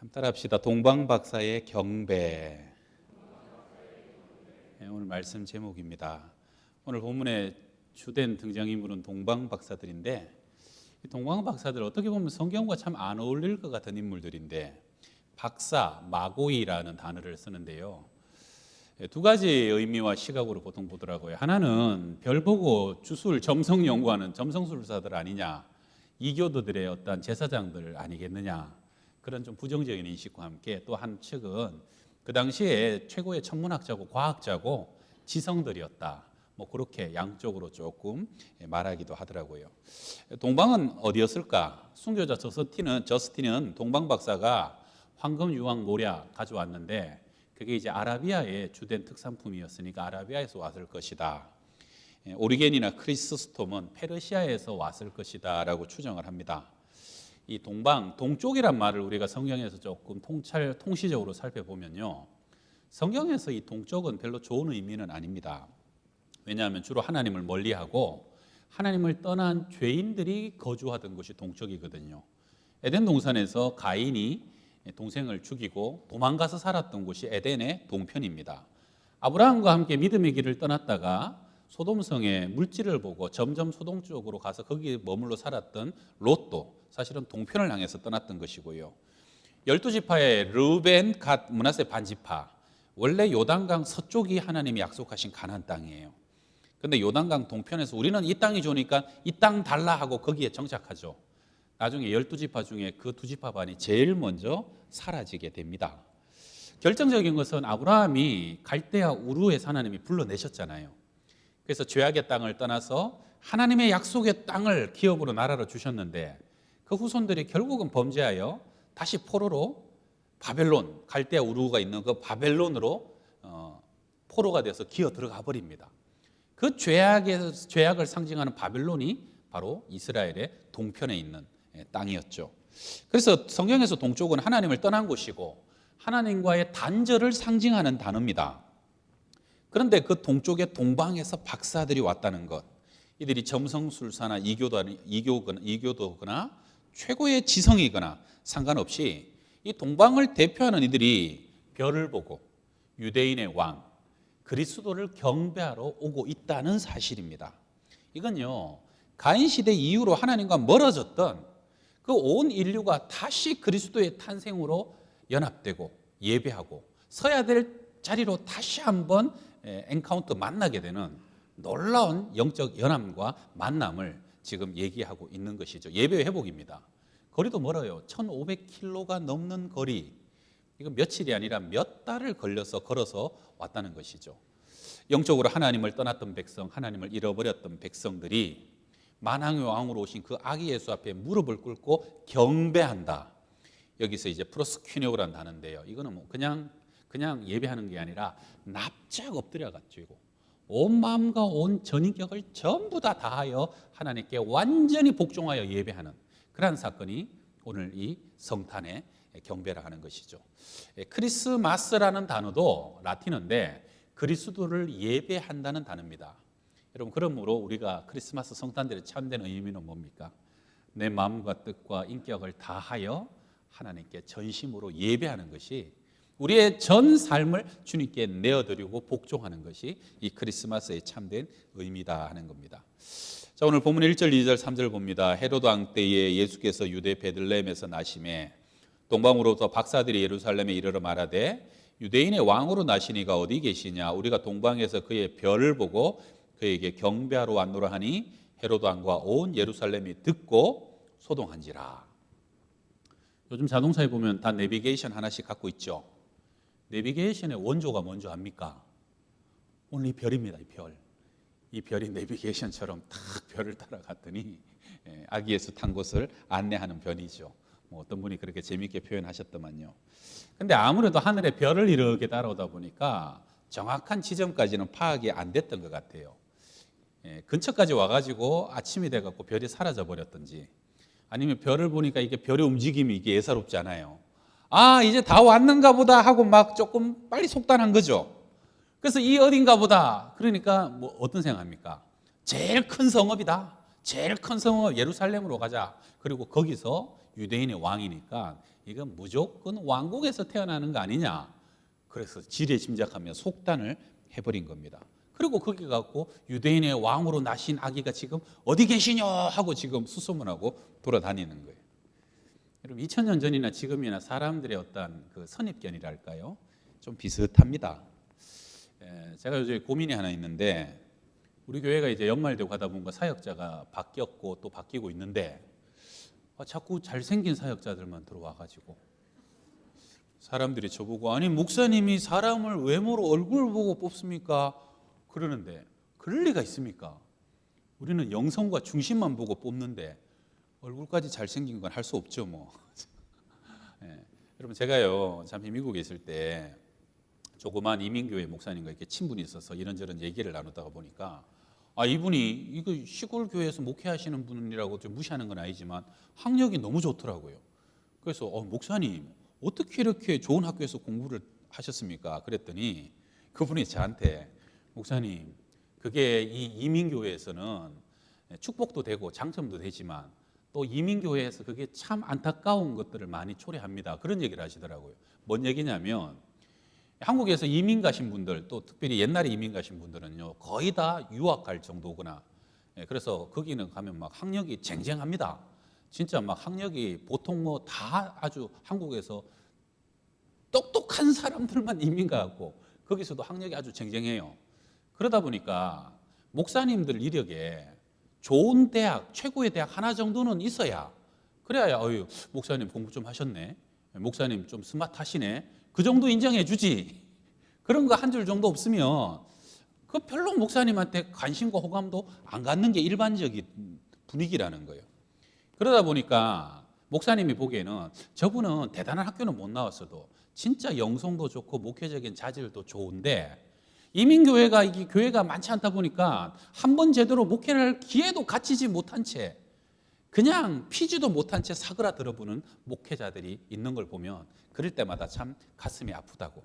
따라 합시다. 동방박사의 경배. 오늘 말씀 제목입니다. 오늘 본문의 주된 등장인물은 동방박사들인데, 이 동방박사들 어떻게 보면 성경과 참 안 어울릴 것 같은 인물들인데, 박사, 마고이라는 단어를 쓰는데요, 두 가지 의미와 시각으로 보통 보더라고요. 하나는 별 보고 주술, 점성 연구하는 점성술사들 아니냐, 이교도들의 어떤 제사장들 아니겠느냐, 그런 좀 부정적인 인식과 함께 또 한 측은 그 당시에 최고의 천문학자고 과학자고 지성들이었다, 뭐 그렇게 양쪽으로 조금 말하기도 하더라고요. 동방은 어디였을까? 순교자 저스틴은 동방 박사가 황금 유황 모략 가져왔는데, 그게 이제 아라비아의 주된 특산품이었으니까 아라비아에서 왔을 것이다. 오리겐이나 크리스스톰은 페르시아에서 왔을 것이다 라고 추정을 합니다. 이 동방, 동쪽이란 말을 우리가 성경에서 조금 통시적으로 살펴보면요, 성경에서 이 동쪽은 별로 좋은 의미는 아닙니다. 왜냐하면 주로 하나님을 멀리하고 하나님을 떠난 죄인들이 거주하던 곳이 동쪽이거든요. 에덴 동산에서 가인이 동생을 죽이고 도망가서 살았던 곳이 에덴의 동편입니다. 아브라함과 함께 믿음의 길을 떠났다가 소돔성의 물질을 보고 점점 소돔 쪽으로 가서 거기에 머물러 살았던 롯도, 사실은 동편을 향해서 떠났던 것이고요. 12지파의 르우벤, 갓, 므낫세 반지파, 원래 요단강 서쪽이 하나님이 약속하신 가나안 땅이에요. 그런데 요단강 동편에서 우리는 이 땅이 좋으니까 이 땅 달라 하고 거기에 정착하죠. 나중에 12지파 중에 그 2지파 반이 제일 먼저 사라지게 됩니다. 결정적인 것은 아브라함이 갈대아 우르에서 하나님이 불러내셨잖아요. 그래서 죄악의 땅을 떠나서 하나님의 약속의 땅을 기업으로 나라로 주셨는데, 그 후손들이 결국은 범죄하여 다시 포로로 바벨론, 갈대아 우르가 있는 그 바벨론으로 포로가 돼서 기어 들어가 버립니다. 그 죄악을 상징하는 바벨론이 바로 이스라엘의 동편에 있는 땅이었죠. 그래서 성경에서 동쪽은 하나님을 떠난 곳이고 하나님과의 단절을 상징하는 단어입니다. 그런데 그 동쪽의 동방에서 박사들이 왔다는 것, 이들이 점성술사나 이교도거나 최고의 지성이거나 상관없이 이 동방을 대표하는 이들이 별을 보고 유대인의 왕, 그리스도를 경배하러 오고 있다는 사실입니다. 이건요, 가인 시대 이후로 하나님과 멀어졌던 그 온 인류가 다시 그리스도의 탄생으로 연합되고 예배하고 서야 될 자리로 다시 한번 엔카운터 만나게 되는 놀라운 영적 연합과 만남을 지금 얘기하고 있는 것이죠. 예배 회복입니다. 거리도 멀어요. 1500km가 넘는 거리. 이거 며칠이 아니라 몇 달을 걸어서 왔다는 것이죠. 영적으로 하나님을 떠났던 백성, 하나님을 잃어버렸던 백성들이 만왕의 왕으로 오신 그 아기 예수 앞에 무릎을 꿇고 경배한다. 여기서 이제 프로스큐니오라는 단어인데요, 이거는 뭐 그냥 예배하는 게 아니라 납작 엎드려가지고 온 마음과 온 전인격을 전부 다 다하여 하나님께 완전히 복종하여 예배하는 그러한 사건이 오늘 이 성탄의 경배라 하는 것이죠. 크리스마스라는 단어도 라틴어인데 그리스도를 예배한다는 단어입니다. 여러분, 그러므로 우리가 크리스마스 성탄절의 참된 의미는 뭡니까? 내 마음과 뜻과 인격을 다하여 하나님께 전심으로 예배하는 것이, 우리의 전 삶을 주님께 내어드리고 복종하는 것이 이 크리스마스의 참된 의미다 하는 겁니다. 자, 오늘 본문 1절, 2절, 3절 봅니다. 헤로드 왕 때에 예수께서 유대 베들레헴에서 나심에 동방으로부터 박사들이 예루살렘에 이르러 말하되 유대인의 왕으로 나시니가 어디 계시냐? 우리가 동방에서 그의 별을 보고 그에게 경배하러 왔노라 하니 헤로드 왕과 온 예루살렘이 듣고 소동한지라. 요즘 자동차에 보면 다 내비게이션 하나씩 갖고 있죠. 내비게이션의 원조가 뭔지 압니까? 오늘 이 별입니다. 이 별. 이 별이 내비게이션처럼 탁 별을 따라갔더니 아기 예수 탄 곳을 안내하는 별이죠. 뭐 어떤 분이 그렇게 재미있게 표현하셨더만요. 근데 아무래도 하늘에 별을 이렇게 따라오다 보니까 정확한 지점까지는 파악이 안 됐던 것 같아요. 근처까지 와가지고 아침이 돼갖고 별이 사라져 버렸던지, 아니면 별을 보니까 이게 별의 움직임이 이게 예사롭지 않아요. 아, 이제 다 왔는가 보다 하고 막 조금 빨리 속단한 거죠. 그래서 이 어딘가 보다. 그러니까 뭐 어떤 생각합니까? 제일 큰 성읍이다. 제일 큰 성읍 예루살렘으로 가자. 그리고 거기서 유대인의 왕이니까 이건 무조건 왕궁에서 태어나는 거 아니냐. 그래서 지레짐작하며 속단을 해버린 겁니다. 그리고 거기 갖고 유대인의 왕으로 나신 아기가 지금 어디 계시냐 하고 지금 수소문하고 돌아다니는 거예요. 여러분 2000년 전이나 지금이나 사람들의 어떤 그 선입견이랄까요? 좀 비슷합니다. 제가 요새 고민이 하나 있는데 우리 교회가 이제 연말되고 가다 보니까 사역자가 바뀌었고 또 바뀌고 있는데 자꾸 잘생긴 사역자들만 들어와가지고 사람들이 저보고 아니 목사님이 사람을 외모로 얼굴 보고 뽑습니까? 그러는데 그럴 리가 있습니까? 우리는 영성과 중심만 보고 뽑는데 얼굴까지 잘생긴 건 할 수 없죠 뭐. 여러분 제가요 잠시 미국에 있을 때 조그만 이민교회 목사님과 이렇게 친분이 있어서 이런저런 얘기를 나누다가 보니까 이분이 이거 시골 교회에서 목회하시는 분이라고 좀 무시하는 건 아니지만 학력이 너무 좋더라고요. 그래서 목사님 어떻게 이렇게 좋은 학교에서 공부를 하셨습니까? 그랬더니 그분이 저한테 목사님 그게 이 이민교회에서는 축복도 되고 장점도 되지만 또 이민교회에서 그게 참 안타까운 것들을 많이 초래합니다. 그런 얘기를 하시더라고요. 뭔 얘기냐면 한국에서 이민 가신 분들 또 특별히 옛날에 이민 가신 분들은요 거의 다 유학 갈 정도구나. 그래서 거기는 가면 막 학력이 쟁쟁합니다. 진짜 막 학력이 보통 뭐 다 아주 한국에서 똑똑한 사람들만 이민 가고 거기서도 학력이 아주 쟁쟁해요. 그러다 보니까 목사님들 이력에 좋은 대학, 최고의 대학 하나 정도는 있어야 그래야 목사님 공부 좀 하셨네. 목사님 좀 스마트하시네. 그 정도 인정해 주지. 그런 거 한 줄 정도 없으면 그 별로 목사님한테 관심과 호감도 안 갖는 게 일반적인 분위기라는 거예요. 그러다 보니까 목사님이 보기에는 저분은 대단한 학교는 못 나왔어도 진짜 영성도 좋고 목회적인 자질도 좋은데 이민교회가 이게 교회가 많지 않다 보니까 한 번 제대로 목회를 할 기회도 갖추지 못한 채 그냥 피지도 못한 채 사그라들어보는 목회자들이 있는 걸 보면 그럴 때마다 참 가슴이 아프다고.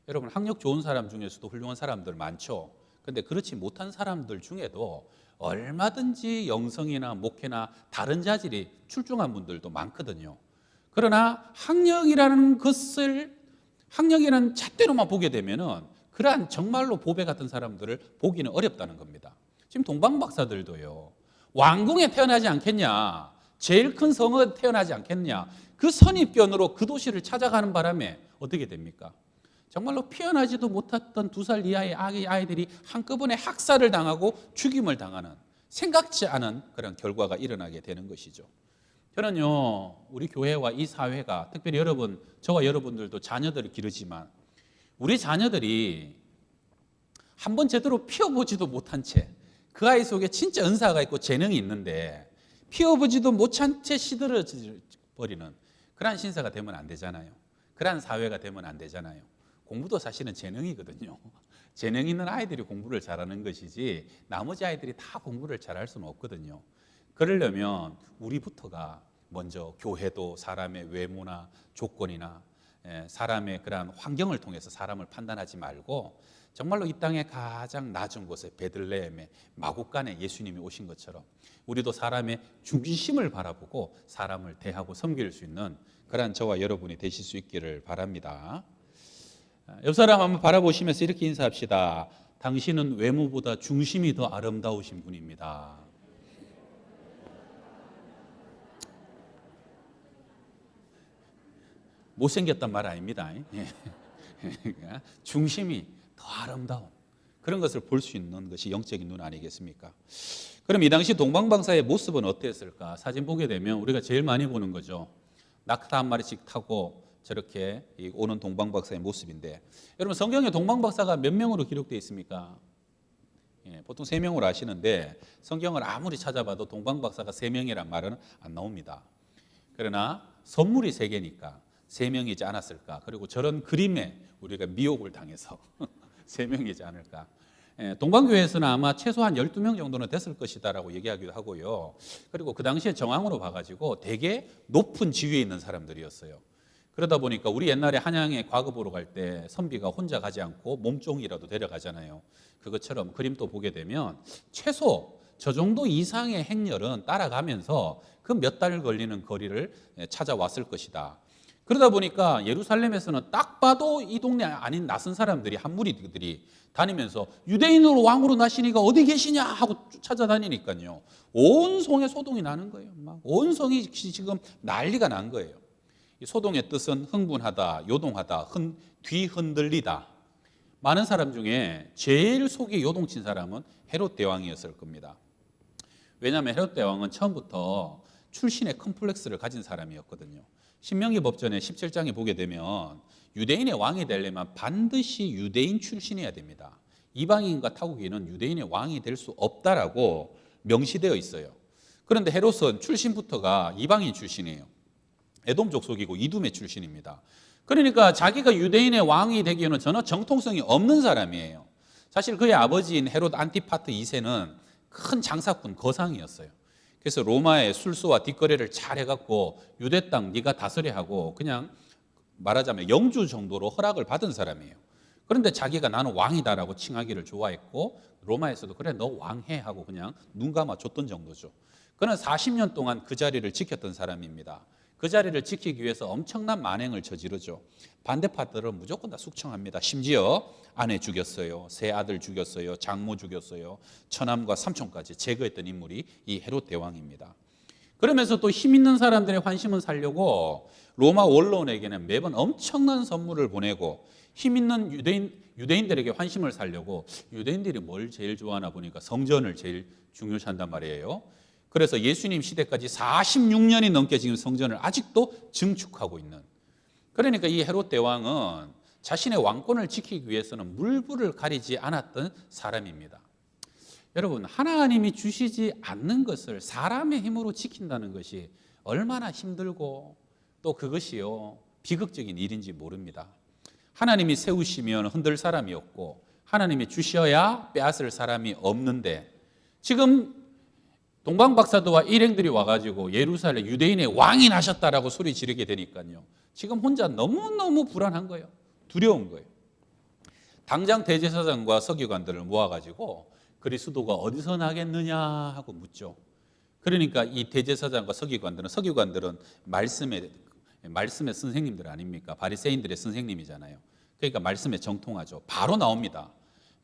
여러분 학력 좋은 사람 중에서도 훌륭한 사람들 많죠. 그런데 그렇지 못한 사람들 중에도 얼마든지 영성이나 목회나 다른 자질이 출중한 분들도 많거든요. 그러나 학력이라는 잣대로만 보게 되면은 그러한 정말로 보배 같은 사람들을 보기는 어렵다는 겁니다. 지금 동방박사들도요. 왕궁에 태어나지 않겠냐, 제일 큰 성에 태어나지 않겠냐, 그 선입견으로 그 도시를 찾아가는 바람에 어떻게 됩니까? 정말로 피어나지도 못했던 2살 이하의 아이들이 한꺼번에 학살을 당하고 죽임을 당하는 생각지 않은 그런 결과가 일어나게 되는 것이죠. 저는요, 우리 교회와 이 사회가 특별히 여러분, 저와 여러분들도 자녀들을 기르지만 우리 자녀들이 한번 제대로 피워보지도 못한 채 그 아이 속에 진짜 은사가 있고 재능이 있는데 피워보지도 못한 채 시들어져 버리는 그러한 신사가 되면 안 되잖아요. 그러한 사회가 되면 안 되잖아요. 공부도 사실은 재능이거든요. 재능 있는 아이들이 공부를 잘하는 것이지 나머지 아이들이 다 공부를 잘할 수는 없거든요. 그러려면 우리부터가 먼저 교회도 사람의 외모나 조건이나 사람의 그러한 환경을 통해서 사람을 판단하지 말고 정말로 이 땅의 가장 낮은 곳에 베들레헴의 마구간에 예수님이 오신 것처럼 우리도 사람의 중심을 바라보고 사람을 대하고 섬길 수 있는 그러한 저와 여러분이 되실 수 있기를 바랍니다. 옆 사람 한번 바라보시면서 이렇게 인사합시다. 당신은 외모보다 중심이 더 아름다우신 분입니다. 못생겼단 말 아닙니다. 중심이 더 아름다운 그런 것을 볼 수 있는 것이 영적인 눈 아니겠습니까? 그럼 이 당시 동방박사의 모습은 어땠을까? 사진 보게 되면 우리가 제일 많이 보는 거죠. 낙타 한 마리씩 타고 저렇게 오는 동방박사의 모습인데 여러분 성경에 동방박사가 몇 명으로 기록되어 있습니까? 보통 3명으로 아시는데 성경을 아무리 찾아봐도 동방박사가 3명이란 말은 안 나옵니다. 그러나 선물이 3개니까 3명이지 않았을까? 그리고 저런 그림에 우리가 미혹을 당해서 3명이지 않을까? 동방교회에서는 아마 최소한 12명 정도는 됐을 것이다라고 얘기하기도 하고요. 그리고 그 당시에 정황으로 봐가지고 되게 높은 지위에 있는 사람들이었어요. 그러다 보니까 우리 옛날에 한양에 과거 보러 갈 때 선비가 혼자 가지 않고 몸종이라도 데려가잖아요. 그것처럼 그림도 보게 되면 최소 저 정도 이상의 행렬은 따라가면서 그 몇 달 걸리는 거리를 찾아왔을 것이다. 그러다 보니까 예루살렘에서는 딱 봐도 이 동네 아닌 낯선 사람들이, 한 무리들이 다니면서 유대인으로 왕으로 나시니가 어디 계시냐 하고 찾아다니니까요. 온 성에 소동이 나는 거예요. 막 온 성이 지금 난리가 난 거예요. 이 소동의 뜻은 흥분하다, 요동하다, 뒤흔들리다. 많은 사람 중에 제일 속이 요동친 사람은 헤롯 대왕이었을 겁니다. 왜냐하면 헤롯 대왕은 처음부터 출신의 컴플렉스를 가진 사람이었거든요. 신명기 법전의 17장에 보게 되면 유대인의 왕이 되려면 반드시 유대인 출신이어야 됩니다. 이방인과 타국인은 유대인의 왕이 될 수 없다라고 명시되어 있어요. 그런데 헤롯은 출신부터가 이방인 출신이에요. 에돔 족속이고 이둠의 출신입니다. 그러니까 자기가 유대인의 왕이 되기에는 전혀 정통성이 없는 사람이에요. 사실 그의 아버지인 헤롯 안티파트 2세는 큰 장사꾼, 거상이었어요. 그래서 로마의 술수와 뒷거래를 잘 해갖고 유대 땅 네가 다스려 하고 그냥 말하자면 영주 정도로 허락을 받은 사람이에요. 그런데 자기가 나는 왕이다라고 칭하기를 좋아했고 로마에서도 그래 너 왕해 하고 그냥 눈 감아 줬던 정도죠. 그는 40년 동안 그 자리를 지켰던 사람입니다. 그 자리를 지키기 위해서 엄청난 만행을 저지르죠. 반대파들은 무조건 다 숙청합니다. 심지어 아내 죽였어요. 세 아들 죽였어요. 장모 죽였어요. 처남과 삼촌까지 제거했던 인물이 이 헤롯 대왕입니다. 그러면서 또 힘 있는 사람들의 환심을 사려고 로마 원로원에게는 매번 엄청난 선물을 보내고 힘 있는 유대인들에게 환심을 사려고 유대인들이 뭘 제일 좋아하나 보니까 성전을 제일 중요시한단 말이에요. 그래서 예수님 시대까지 46년이 넘게 지금 성전을 아직도 증축하고 있는. 그러니까 이 헤롯 대왕은 자신의 왕권을 지키기 위해서는 물불을 가리지 않았던 사람입니다. 여러분, 하나님이 주시지 않는 것을 사람의 힘으로 지킨다는 것이 얼마나 힘들고 또 그것이요 비극적인 일인지 모릅니다. 하나님이 세우시면 흔들 사람이 없고 하나님이 주셔야 빼앗을 사람이 없는데 지금 동방박사도와 일행들이 와가지고 예루살렘 유대인의 왕이 나셨다라고 소리 지르게 되니까요. 지금 혼자 너무너무 불안한 거예요. 두려운 거예요. 당장 대제사장과 서기관들을 모아가지고 그리스도가 어디서 나겠느냐 하고 묻죠. 그러니까 이 대제사장과 서기관들은 말씀의 선생님들 아닙니까? 바리새인들의 선생님이잖아요. 그러니까 말씀에 정통하죠. 바로 나옵니다.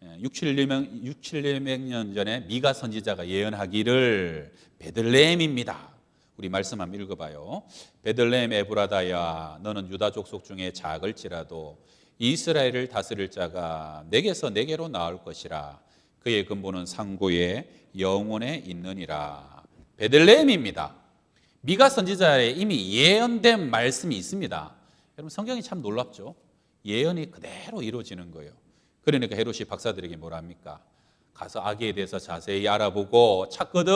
600년 전에 미가 선지자가 예언하기를 베들레헴입니다. 우리 말씀 한번 읽어봐요. 베들레헴 에브라다야 너는 유다 족속 중에 작을지라도 이스라엘을 다스릴 자가 내게서 내게로 나올 것이라. 그의 근본은 상고의 영원에 있느니라. 베들레헴입니다. 미가 선지자에 이미 예언된 말씀이 있습니다. 여러분 성경이 참 놀랍죠. 예언이 그대로 이루어지는 거예요. 그러니까 헤롯이 박사들에게 뭐라 합니까? 가서 아기에 대해서 자세히 알아보고 찾거든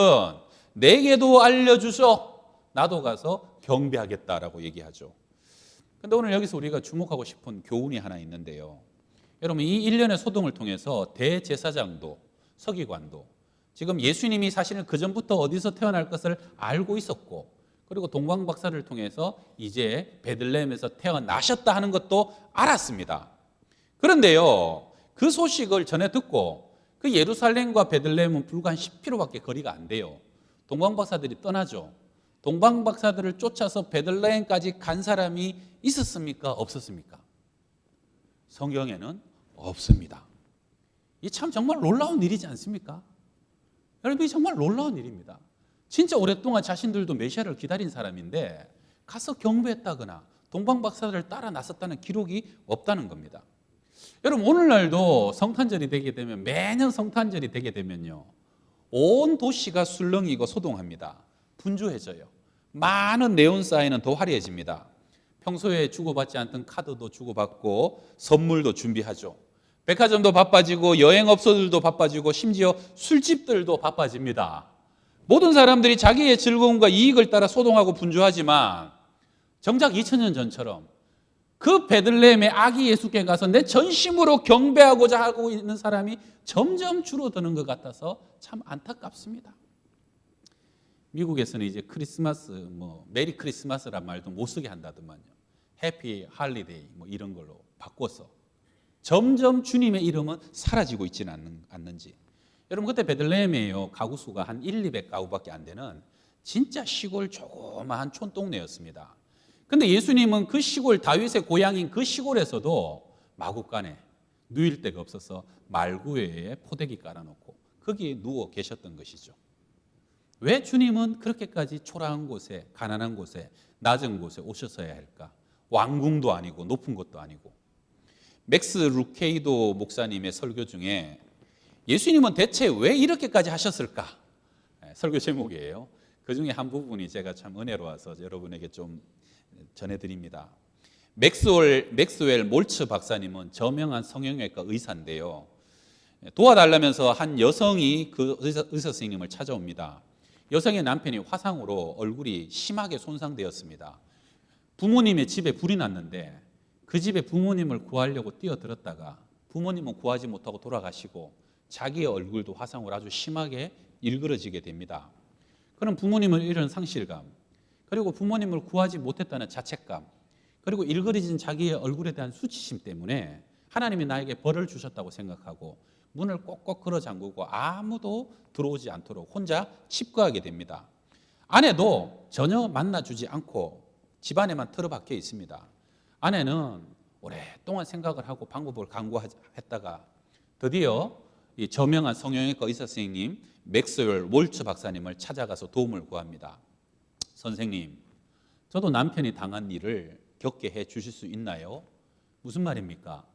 내게도 알려주소. 나도 가서 경배하겠다라고 얘기하죠. 그런데 오늘 여기서 우리가 주목하고 싶은 교훈이 하나 있는데요. 여러분 이 일련의 소동을 통해서 대제사장도 서기관도 지금 예수님이 사실은 그전부터 어디서 태어날 것을 알고 있었고 그리고 동방박사를 통해서 이제 베들레헴에서 태어나셨다 하는 것도 알았습니다. 그런데요 그 소식을 전해 듣고 그 예루살렘과 베들레헴은 불과 한 10km밖에 거리가 안 돼요. 동방박사들이 떠나죠. 동방박사들을 쫓아서 베들레헴까지 간 사람이 있었습니까? 없었습니까? 성경에는 없습니다. 이 참 정말 놀라운 일이지 않습니까? 여러분 이 정말 놀라운 일입니다. 진짜 오랫동안 자신들도 메시아를 기다린 사람인데 가서 경배했다거나 동방박사들을 따라 나섰다는 기록이 없다는 겁니다. 여러분 오늘날도 성탄절이 되게 되면 매년 성탄절이 되게 되면요 온 도시가 술렁이고 소동합니다. 분주해져요. 많은 네온사인은 더 화려해집니다. 평소에 주고받지 않던 카드도 주고받고 선물도 준비하죠. 백화점도 바빠지고 여행업소들도 바빠지고 심지어 술집들도 바빠집니다. 모든 사람들이 자기의 즐거움과 이익을 따라 소동하고 분주하지만 정작 2000년 전처럼 그 베들레헴의 아기 예수께 가서 내 전심으로 경배하고자 하고 있는 사람이 점점 줄어드는 것 같아서 참 안타깝습니다. 미국에서는 이제 크리스마스, 메리 크리스마스란 말도 못 쓰게 한다더만요. 해피 할리데이 이런 걸로 바꿔서 점점 주님의 이름은 사라지고 있지는 않는지. 여러분 그때 베들레헴이에요. 가구 수가 한 1, 200가구밖에 안 되는 진짜 시골 조그마한 촌동네였습니다. 근데 예수님은 그 시골, 다윗의 고향인 그 시골에서도 마구간에 누일 데가 없어서 말구에 포대기 깔아놓고 거기에 누워 계셨던 것이죠. 왜 주님은 그렇게까지 초라한 곳에, 가난한 곳에, 낮은 곳에 오셨어야 할까? 왕궁도 아니고 높은 곳도 아니고. 맥스 루케이도 목사님의 설교 중에 예수님은 대체 왜 이렇게까지 하셨을까? 설교 제목이에요. 그 중에 한 부분이 제가 참 은혜로워서 여러분에게 좀 전해드립니다. 맥스웰 몰츠 박사님은 저명한 성형외과 의사인데요. 도와달라면서 한 여성이 그 의사 선생님을 찾아옵니다. 여성의 남편이 화상으로 얼굴이 심하게 손상되었습니다. 부모님의 집에 불이 났는데 그 집에 부모님을 구하려고 뛰어들었다가 부모님은 구하지 못하고 돌아가시고 자기의 얼굴도 화상으로 아주 심하게 일그러지게 됩니다. 그럼 부모님은 이런 상실감, 그리고 부모님을 구하지 못했다는 자책감, 그리고 일그러진 자기의 얼굴에 대한 수치심 때문에 하나님이 나에게 벌을 주셨다고 생각하고 문을 꼭꼭 걸어 잠그고 아무도 들어오지 않도록 혼자 칩거하게 됩니다. 아내도 전혀 만나주지 않고 집안에만 틀어박혀 있습니다. 아내는 오랫동안 생각을 하고 방법을 강구했다가 드디어 이 저명한 성형외과 의사 선생님 맥스웰 몰츠 박사님을 찾아가서 도움을 구합니다. 선생님, 저도 남편이 당한 일을 겪게 해 주실 수 있나요? 무슨 말입니까?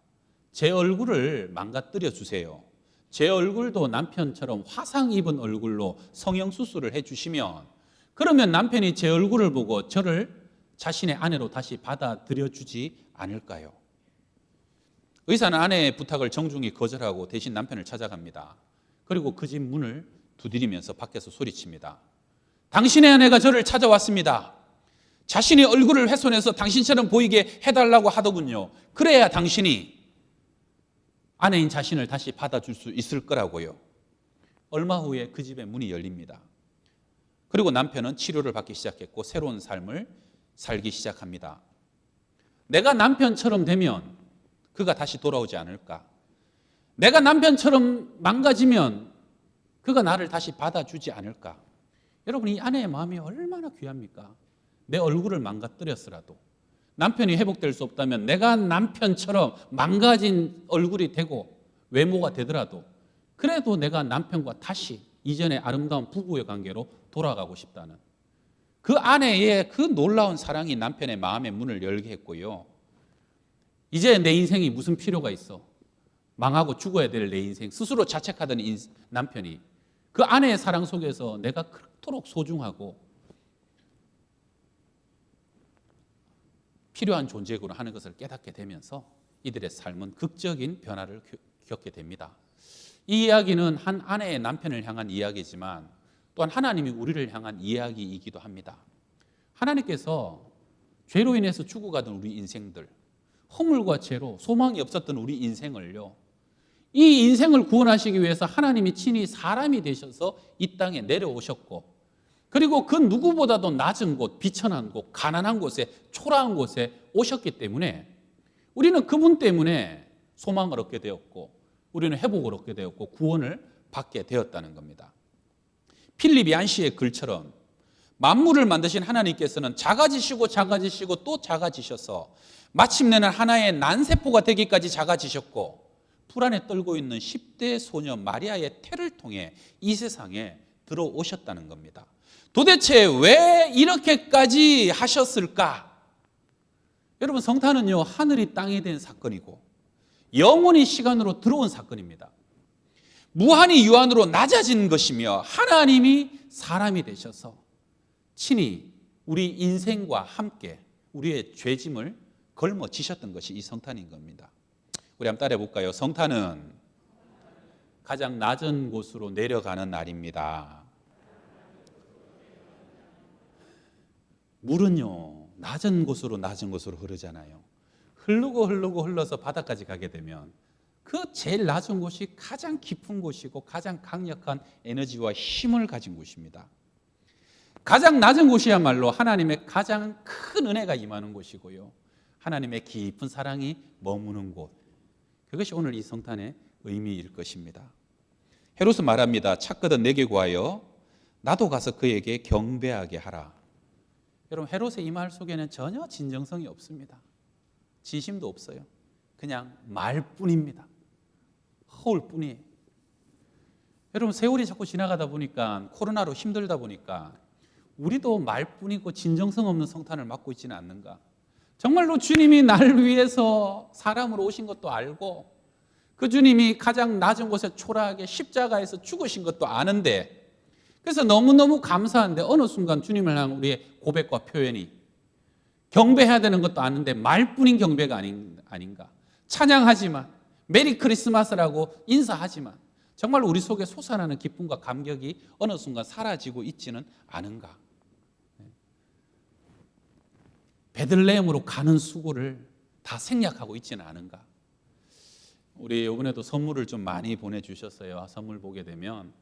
제 얼굴을 망가뜨려 주세요. 제 얼굴도 남편처럼 화상 입은 얼굴로 성형수술을 해 주시면 그러면 남편이 제 얼굴을 보고 저를 자신의 아내로 다시 받아들여 주지 않을까요? 의사는 아내의 부탁을 정중히 거절하고 대신 남편을 찾아갑니다. 그리고 그 집 문을 두드리면서 밖에서 소리칩니다. 당신의 아내가 저를 찾아왔습니다. 자신의 얼굴을 훼손해서 당신처럼 보이게 해달라고 하더군요. 그래야 당신이 아내인 자신을 다시 받아줄 수 있을 거라고요. 얼마 후에 그 집의 문이 열립니다. 그리고 남편은 치료를 받기 시작했고 새로운 삶을 살기 시작합니다. 내가 남편처럼 되면 그가 다시 돌아오지 않을까? 내가 남편처럼 망가지면 그가 나를 다시 받아주지 않을까? 여러분, 이 아내의 마음이 얼마나 귀합니까? 내 얼굴을 망가뜨렸으라도 남편이 회복될 수 없다면 내가 남편처럼 망가진 얼굴이 되고 외모가 되더라도 그래도 내가 남편과 다시 이전의 아름다운 부부의 관계로 돌아가고 싶다는 그 아내의 그 놀라운 사랑이 남편의 마음의 문을 열게 했고요. 이제 내 인생이 무슨 필요가 있어? 망하고 죽어야 될 내 인생, 스스로 자책하던 남편이 그 아내의 사랑 속에서 내가 그토록 소중하고 필요한 존재구나 하는 것을 깨닫게 되면서 이들의 삶은 극적인 변화를 겪게 됩니다. 이 이야기는 한 아내의 남편을 향한 이야기지만 또한 하나님이 우리를 향한 이야기이기도 합니다. 하나님께서 죄로 인해서 죽어가던 우리 인생들, 허물과 죄로 소망이 없었던 우리 인생을요, 이 인생을 구원하시기 위해서 하나님이 친히 사람이 되셔서 이 땅에 내려오셨고, 그리고 그 누구보다도 낮은 곳, 비천한 곳, 가난한 곳에, 초라한 곳에 오셨기 때문에 우리는 그분 때문에 소망을 얻게 되었고 우리는 회복을 얻게 되었고 구원을 받게 되었다는 겁니다. 필립 얀시의 글처럼 만물을 만드신 하나님께서는 작아지시고 작아지시고 또 작아지셔서 마침내는 하나의 난세포가 되기까지 작아지셨고 불안에 떨고 있는 10대 소녀 마리아의 태를 통해 이 세상에 들어오셨다는 겁니다. 도대체 왜 이렇게까지 하셨을까? 여러분, 성탄은요, 하늘이 땅이 된 사건이고 영원히 시간으로 들어온 사건입니다. 무한히 유한으로 낮아진 것이며 하나님이 사람이 되셔서 친히 우리 인생과 함께 우리의 죄짐을 걸머지셨던 것이 이 성탄인 겁니다. 우리 한번 따라해 볼까요? 성탄은 가장 낮은 곳으로 내려가는 날입니다. 물은요, 낮은 곳으로 흐르잖아요. 흐르고 흘러서 바다까지 가게 되면 그 제일 낮은 곳이 가장 깊은 곳이고 가장 강력한 에너지와 힘을 가진 곳입니다. 가장 낮은 곳이야말로 하나님의 가장 큰 은혜가 임하는 곳이고요, 하나님의 깊은 사랑이 머무는 곳, 그것이 오늘 이 성탄의 의미일 것입니다. 헤롯은 말합니다. 찾거든 내게 구하여 나도 가서 그에게 경배하게 하라. 여러분, 헤롯의 이 말 속에는 전혀 진정성이 없습니다. 진심도 없어요. 그냥 말뿐입니다. 허울 뿐이에요. 여러분, 세월이 자꾸 지나가다 보니까, 코로나로 힘들다 보니까 우리도 말뿐이고 진정성 없는 성탄을 맞고 있지는 않는가? 정말로 주님이 나를 위해서 사람으로 오신 것도 알고, 그 주님이 가장 낮은 곳에 초라하게 십자가에서 죽으신 것도 아는데, 그래서 너무너무 감사한데 어느 순간 주님을 향한 우리의 고백과 표현이 경배해야 되는 것도 아는데 말뿐인 경배가 아닌가? 찬양하지만, 메리 크리스마스라고 인사하지만 정말 우리 속에 솟아나는 기쁨과 감격이 어느 순간 사라지고 있지는 않은가? 베들레헴으로 가는 수고를 다 생략하고 있지는 않은가? 우리 이번에도 선물을 좀 많이 보내주셨어요. 선물 보게 되면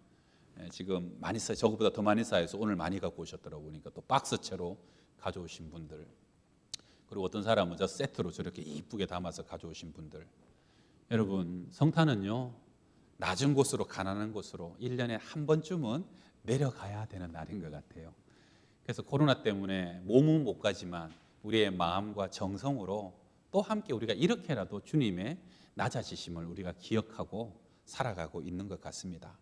지금 많이 쌓여, 저것보다 더 많이 쌓여서 오늘 많이 갖고 오셨더라고. 보니까 또 박스채로 가져오신 분들, 그리고 어떤 사람은 저 세트로 저렇게 이쁘게 담아서 가져오신 분들. 여러분, 성탄은요, 낮은 곳으로, 가난한 곳으로 1년에 한 번쯤은 내려가야 되는 날인 것 같아요. 그래서 코로나 때문에 몸은 못 가지만 우리의 마음과 정성으로 또 함께 우리가 이렇게라도 주님의 낮아지심을 우리가 기억하고 살아가고 있는 것 같습니다.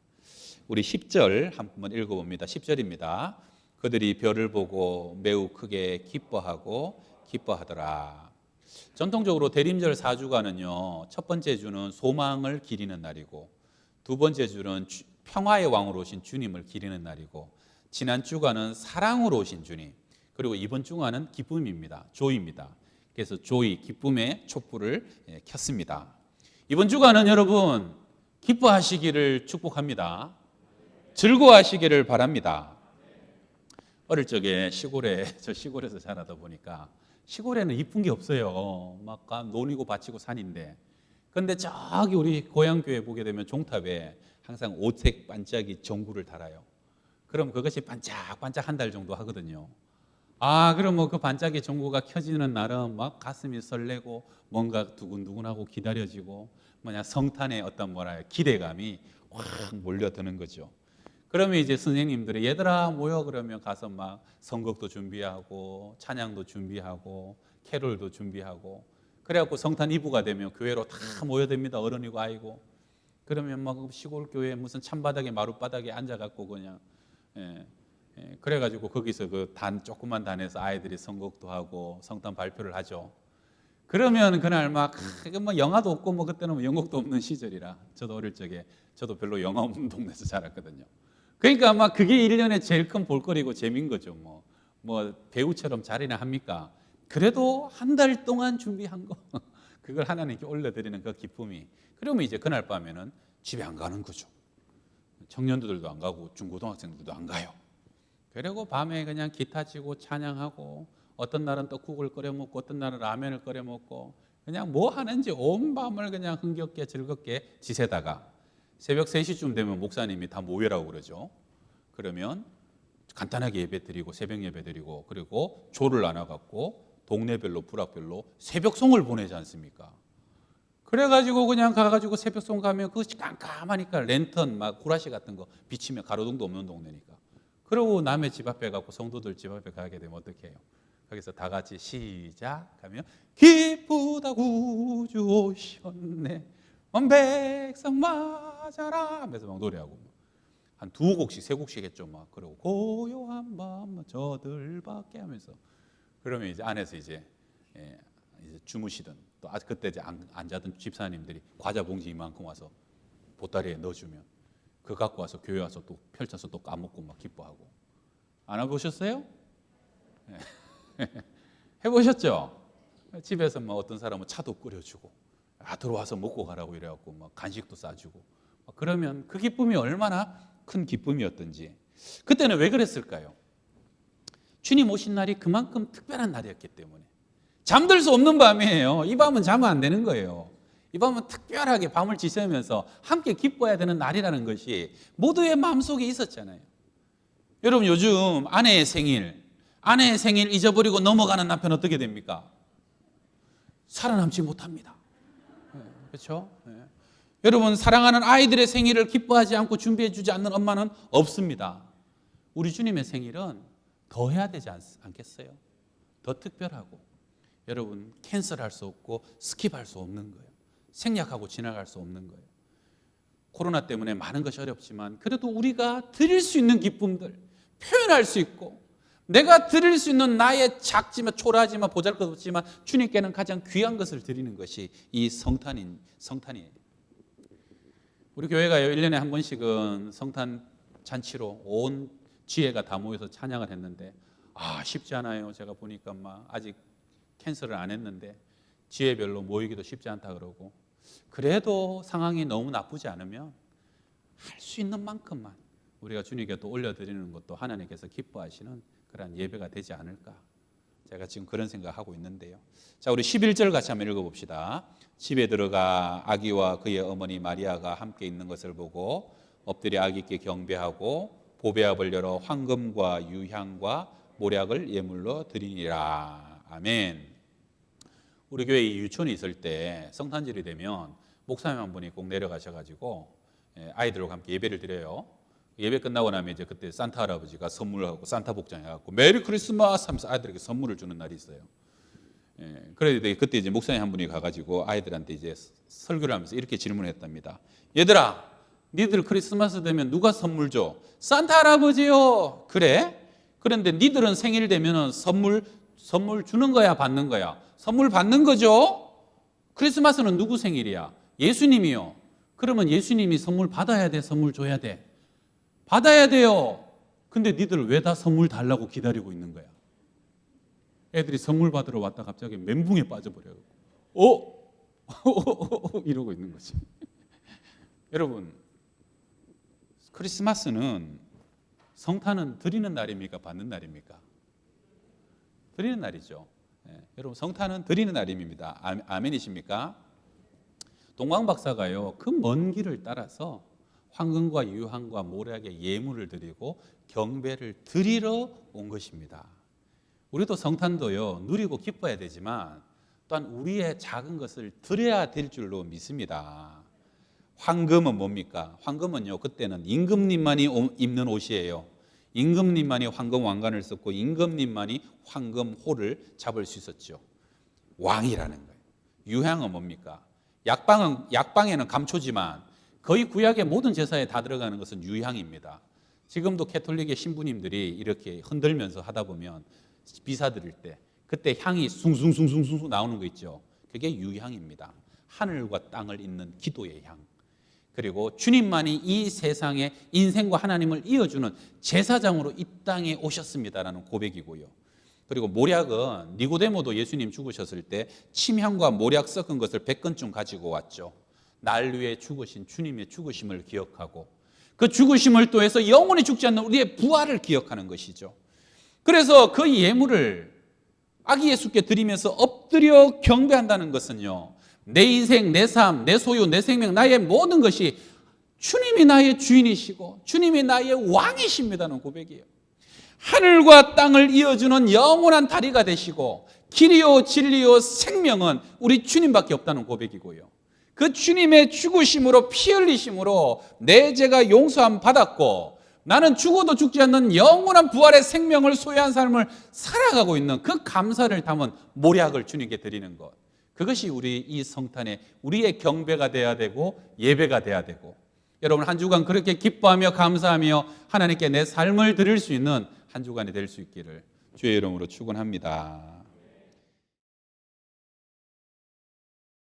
우리 10절 한번 읽어봅니다. 10절입니다. 그들이 별을 보고 매우 크게 기뻐하더라. 전통적으로 대림절 4주간은요, 첫 번째 주는 소망을 기리는 날이고, 두 번째 주는 평화의 왕으로 오신 주님을 기리는 날이고, 지난 주간은 사랑으로 오신 주님, 그리고 이번 주간은 기쁨입니다. 조이입니다. 그래서 조이, 기쁨의 촛불을 켰습니다. 이번 주간은 여러분 기뻐하시기를 축복합니다. 즐거워하시기를 바랍니다. 어릴 적에 저 시골에서 자라다 보니까 시골에는 이쁜 게 없어요. 막 논이고 밭이고 산인데, 그런데 저기 우리 고향교회 보게 되면 종탑에 항상 오색 반짝이 전구를 달아요. 그럼 그것이 반짝반짝 한 달 정도 하거든요. 그럼 뭐 그 반짝이 전구가 켜지는 날은 막 가슴이 설레고 뭔가 두근두근하고 기다려지고, 뭐냐, 성탄의 어떤 기대감이 확 몰려드는 거죠. 그러면 이제 선생님들이 얘들아 모여, 그러면 가서 막 선곡도 준비하고 찬양도 준비하고 캐롤도 준비하고, 그래갖고 성탄 이브가 되면 교회로 다 모여듭니다. 어른이고 아이고. 그러면 막 시골 교회 무슨 찬바닥에 마룻바닥에 앉아갖고 그냥 그래가지고 거기서 그 조그만 단에서 아이들이 선곡도 하고 성탄 발표를 하죠. 그러면 그날 막 영화도 없고 뭐 그때는 연극도 없는 시절이라, 저도 어릴 적에 저도 별로 영화 없는 동네에서 자랐거든요. 그러니까 막 그게 1년에 제일 큰 볼거리고 재미인 거죠. 뭐 배우처럼 자리나 합니까? 그래도 한 달 동안 준비한 거 그걸 하나님께 올려드리는 그 기쁨이, 그러면 이제 그날 밤에는 집에 안 가는 거죠. 청년들도 안 가고 중고등학생들도 안 가요. 그리고 밤에 그냥 기타 치고 찬양하고, 어떤 날은 떡국을 끓여 먹고 어떤 날은 라면을 끓여 먹고, 그냥 뭐 하는지 온 밤을 그냥 흥겹게 즐겁게 지새다가 새벽 3시쯤 되면 목사님이 다 모여라고 그러죠. 그러면 간단하게 예배 드리고 새벽 예배 드리고, 그리고 조를 나눠갖고 동네별로 부락별로 새벽송을 보내지 않습니까? 그래가지고 그냥 가가지고 새벽송 가면 그것이 깜깜하니까 랜턴 막 구라시 같은 거 비치면 가로등도 없는 동네니까. 그리고 남의 집 앞에 가고 성도들 집 앞에 가게 되면 어떻게 해요? 거기서 다 같이 시작하면 기쁘다 구주 오셨네 백성 맞아라 하면서 막 노래하고, 한 2곡씩 3곡씩 했죠. 막 그리고 고요한 밤 저들밖에 하면서, 그러면 이제 안에서 이제 주무시던, 또 그때 이제 안 자던 집사님들이 과자 봉지 이만큼 와서 보따리에 넣어주면 그거 갖고 와서 교회 와서 또 펼쳐서 또 까먹고 막 기뻐하고. 안 해보셨어요? 해보셨죠? 집에서 뭐 어떤 사람은 차도 끓여주고, 들어와서 먹고 가라고 이래갖고 막 간식도 싸주고, 그러면 그 기쁨이 얼마나 큰 기쁨이었던지. 그때는 왜 그랬을까요? 주님 오신 날이 그만큼 특별한 날이었기 때문에. 잠들 수 없는 밤이에요. 이 밤은 자면 안 되는 거예요. 이 밤은 특별하게 밤을 지새면서 함께 기뻐해야 되는 날이라는 것이 모두의 마음속에 있었잖아요. 여러분, 요즘 아내의 생일 잊어버리고 넘어가는 남편 어떻게 됩니까? 살아남지 못합니다. 그렇죠? 여러분, 사랑하는 아이들의 생일을 기뻐하지 않고 준비해 주지 않는 엄마는 없습니다. 우리 주님의 생일은 더 해야 되지 않겠어요? 더 특별하고. 여러분, 캔슬할 수 없고 스킵할 수 없는 거예요. 생략하고 지나갈 수 없는 거예요. 코로나 때문에 많은 것이 어렵지만 그래도 우리가 드릴 수 있는 기쁨들 표현할 수 있고, 내가 드릴 수 있는 나의 작지만 초라하지만 보잘것없지만 주님께는 가장 귀한 것을 드리는 것이 이 성탄이에요. 우리 교회가요, 1년에 한 번씩은 성탄 잔치로 온 지혜가 다 모여서 찬양을 했는데, 쉽지 않아요. 제가 보니까 아직 캔슬을 안 했는데 지혜별로 모이기도 쉽지 않다 그러고, 그래도 상황이 너무 나쁘지 않으면 할 수 있는 만큼만 우리가 주님께 또 올려드리는 것도 하나님께서 기뻐하시는 그런 예배가 되지 않을까, 제가 지금 그런 생각하고 있는데요. 자, 우리 11절 같이 한번 읽어봅시다. 집에 들어가 아기와 그의 어머니 마리아가 함께 있는 것을 보고 엎드려 아기께 경배하고 보배압을 열어 황금과 유향과 모략을 예물로 드리니라. 아멘. 우리 교회 이 유치원에 있을 때 성탄절이 되면 목사님 한 분이 꼭 내려가셔가지고 아이들과 함께 예배를 드려요. 예배 끝나고 나면 이제 그때 산타 할아버지가 선물하고 산타 복장 해갖고 메리 크리스마스 하면서 아이들에게 선물을 주는 날이 있어요. 그런데 그때 이제 목사님 한 분이 가가지고 아이들한테 이제 설교를 하면서 이렇게 질문했답니다. 얘들아, 니들 크리스마스 되면 누가 선물 줘? 산타 할아버지요. 그래? 그런데 니들은 생일 되면 선물 주는 거야, 받는 거야? 선물 받는 거죠. 크리스마스는 누구 생일이야? 예수님이요. 그러면 예수님이 선물 받아야 돼, 선물 줘야 돼? 받아야 돼요. 근데 니들 왜 다 선물 달라고 기다리고 있는 거야? 애들이 선물 받으러 왔다 갑자기 멘붕에 빠져버려요. 이러고 있는 거지. 여러분, 크리스마스는, 성탄은 드리는 날입니까? 받는 날입니까? 드리는 날이죠. 여러분, 성탄은 드리는 날입니다. 아멘이십니까? 동광 박사가요, 그 먼 길을 따라서 황금과 유향과 모략의 예물을 드리고 경배를 드리러 온 것입니다. 우리도 성탄도요, 누리고 기뻐야 되지만 또한 우리의 작은 것을 드려야 될 줄로 믿습니다. 황금은 뭡니까? 황금은요, 그때는 임금님만이 입는 옷이에요. 임금님만이 황금 왕관을 썼고 임금님만이 황금호를 잡을 수 있었죠. 왕이라는 거예요. 유향은 뭡니까? 약방에는 감초지만 거의 구약의 모든 제사에 다 들어가는 것은 유향입니다. 지금도 캐톨릭의 신부님들이 이렇게 흔들면서 하다 보면 비사 드릴 때 그때 향이 숭숭숭숭숭 나오는 거 있죠. 그게 유향입니다. 하늘과 땅을 잇는 기도의 향. 그리고 주님만이 이 세상에 인생과 하나님을 이어주는 제사장으로 이 땅에 오셨습니다라는 고백이고요. 그리고 모략은 니고데모도 예수님 죽으셨을 때 침향과 모략 섞은 것을 100건쯤 가지고 왔죠. 날 위해 죽으신 주님의 죽으심을 기억하고 그 죽으심을 통해서 영원히 죽지 않는 우리의 부활을 기억하는 것이죠. 그래서 그 예물을 아기 예수께 드리면서 엎드려 경배한다는 것은요, 내 인생, 내 삶, 내 소유, 내 생명, 나의 모든 것이 주님이 나의 주인이시고 주님이 나의 왕이십니다는 고백이에요. 하늘과 땅을 이어주는 영원한 다리가 되시고 길이요 진리요 생명은 우리 주님밖에 없다는 고백이고요. 그 주님의 죽으심으로 피 흘리심으로 내 죄가 용서함 받았고 나는 죽어도 죽지 않는 영원한 부활의 생명을 소유한 삶을 살아가고 있는 그 감사를 담은 모략을 주님께 드리는 것, 그것이 우리 이 성탄에 우리의 경배가 돼야 되고 예배가 돼야 되고, 여러분 한 주간 그렇게 기뻐하며 감사하며 하나님께 내 삶을 드릴 수 있는 한 주간이 될 수 있기를 주의 이름으로 축원합니다.